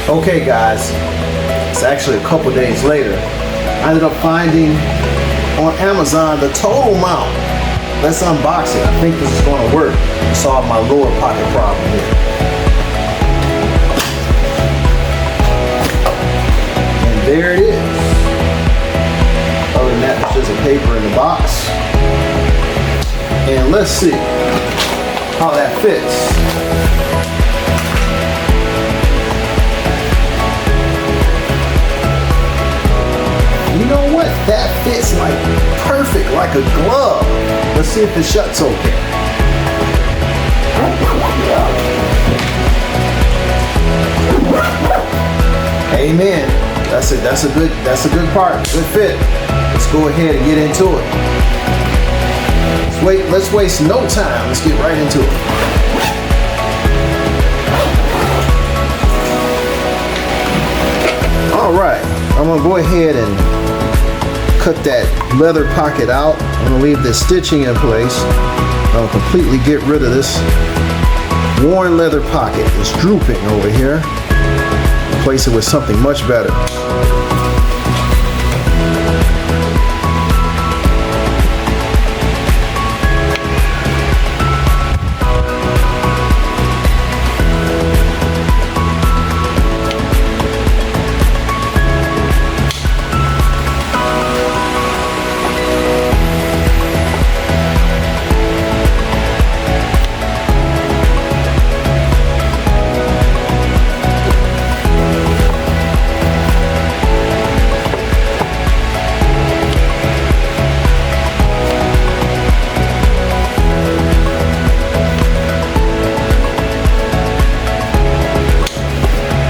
Okay guys, it's actually a couple days later. I ended up finding on Amazon the TotalMount. Let's unbox it. I think this is going to work to solve my lower pocket problem here. And there it is. Other than that, there's just a paper in the box. And let's see how that fits. You know what? That fits like perfect, like a glove. Let's see if it shuts okay. Amen. That's it. That's a good part. Good fit. Let's go ahead and get into it. Let's waste no time. Let's get right into it. All right. I'm gonna go ahead and cut that leather pocket out. I'm gonna leave this stitching in place. I'll completely get rid of this worn leather pocket. It's drooping over here. Replace it with something much better.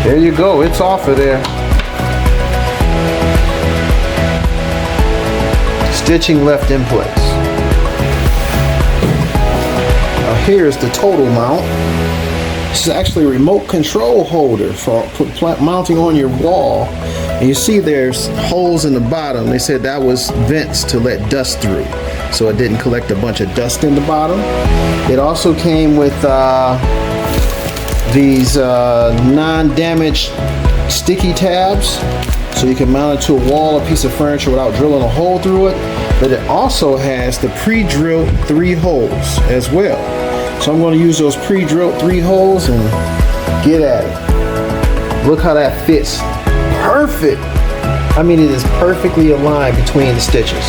There you go, it's off of there. Stitching left in place. Now here's the TotalMount. This is actually a remote control holder for mounting on your wall. And you see there's holes in the bottom. They said that was vents to let dust through, so it didn't collect a bunch of dust in the bottom. It also came with these non-damaged sticky tabs, so you can mount it to a wall, a piece of furniture without drilling a hole through it. But it also has the pre-drilled 3 holes as well. So I'm going to use those pre-drilled 3 holes and get at it. Look how that fits. Perfect. I mean, it is perfectly aligned between the stitches.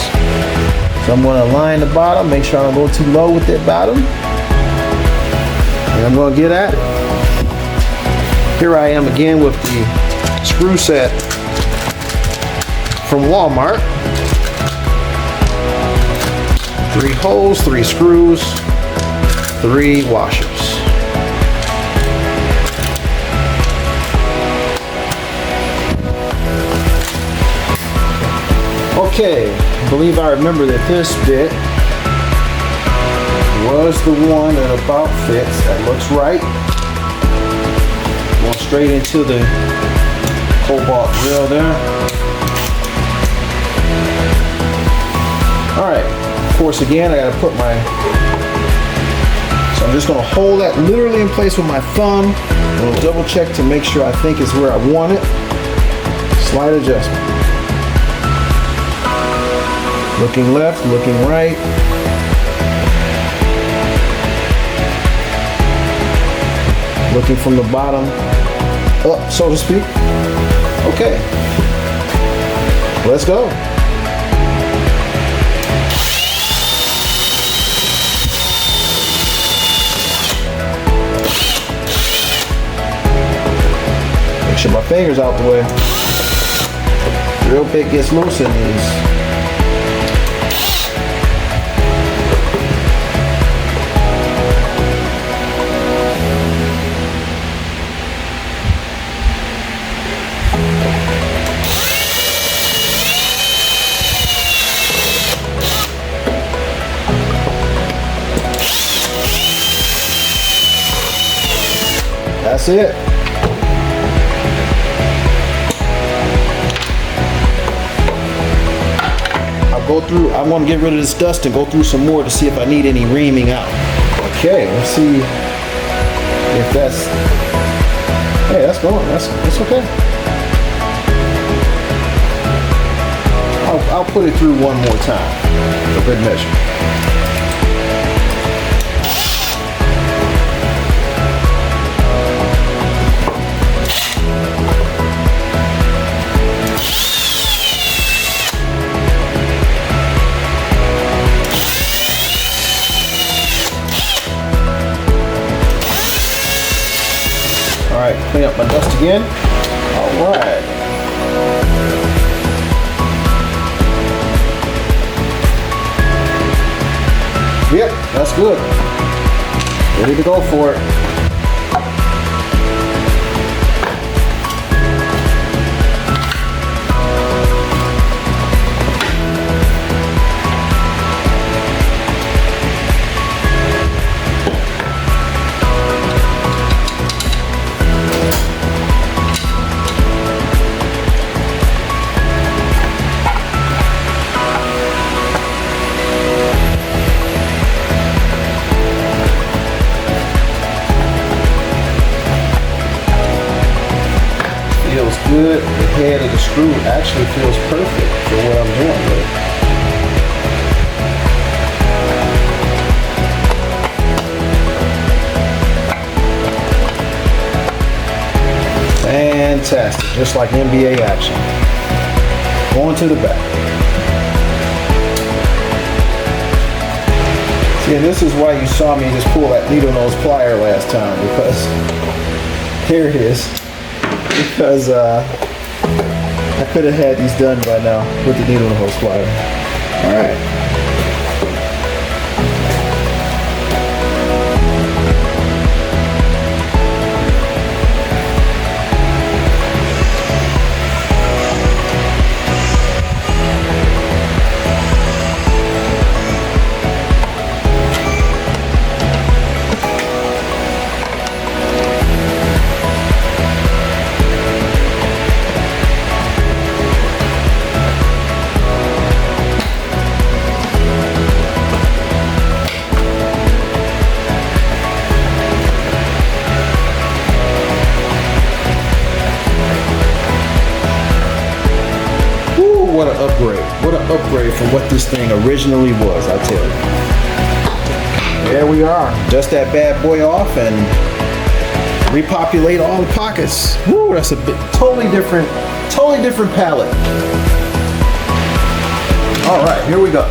So I'm going to align the bottom, make sure I'm a little too low with that bottom, and I'm going to get at it. Here I am again with the screw set from Walmart. 3 holes, 3 screws, 3 washers. Okay, I believe I remember that this bit was the one that about fits. That looks right. Going straight into the cobalt drill there. Alright, of course again I gotta put my, so I'm just gonna hold that literally in place with my thumb. I'm gonna double check to make sure I think it's where I want it. Slight adjustment. Looking left, looking right. Looking from the bottom up, so to speak. Okay, let's go. Make sure my finger's out the way. Drill bit gets loose in these. That's it. I'll go through, I want to get rid of this dust and go through some more to see if I need any reaming out. Okay, let's see if that's, hey, that's that's going. That's okay. I'll put it through one more time for good measure. All right, clean up my dust again. All right. Yep, that's good. Ready to go for it. Feels good. The head of the screw actually feels perfect for what I'm doing with it. Fantastic, just like NBA action. Going to the back. See, and this is why you saw me just pull that needle nose plier last time, because here it is. Because I could have had these done by now with the needle nose plier. All right. What an upgrade. What an upgrade from what this thing originally was, I tell you. There we are. Dust that bad boy off and repopulate all the pockets. Woo, that's a totally different pallet. All right, here we go.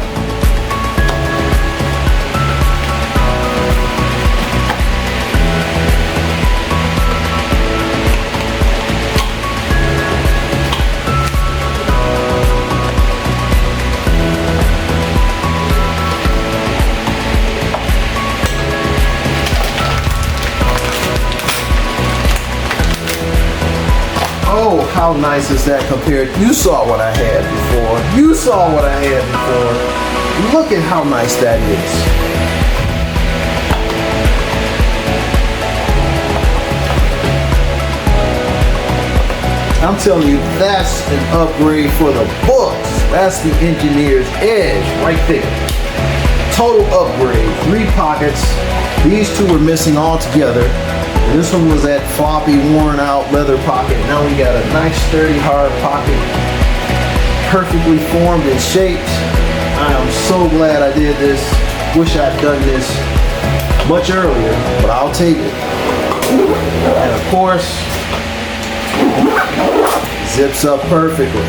Oh, how nice is that compared? You saw what I had before. You saw what I had before. Look at how nice that is. I'm telling you, that's an upgrade for the books. That's the engineer's edge right there. Total upgrade. 3 pockets. These 2 were missing altogether. This one was that floppy, worn out leather pocket. Now we got a nice, sturdy, hard pocket. Perfectly formed and shaped. I am so glad I did this. Wish I'd done this much earlier, but I'll take it. And of course, zips up perfectly.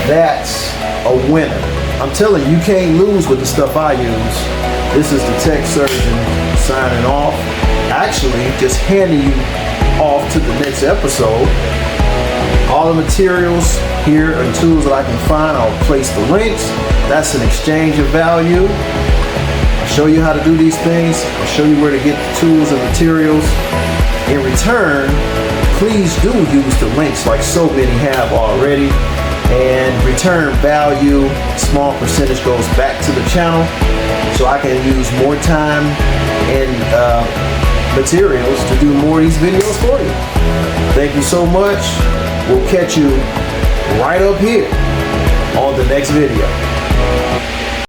That's a winner. I'm telling you, you can't lose with the stuff I use. This is the tech surgeon signing off. Actually, just handing you off to the next episode. All the materials here are tools that I can find. I'll place the links. That's an exchange of value. I'll show you how to do these things. I'll show you where to get the tools and materials. In return, please do use the links like so many have already, and return value. Small percentage goes back to the channel, so I can use more time and materials to do more of these videos for you. Thank you so much. We'll catch you right up here on the next video.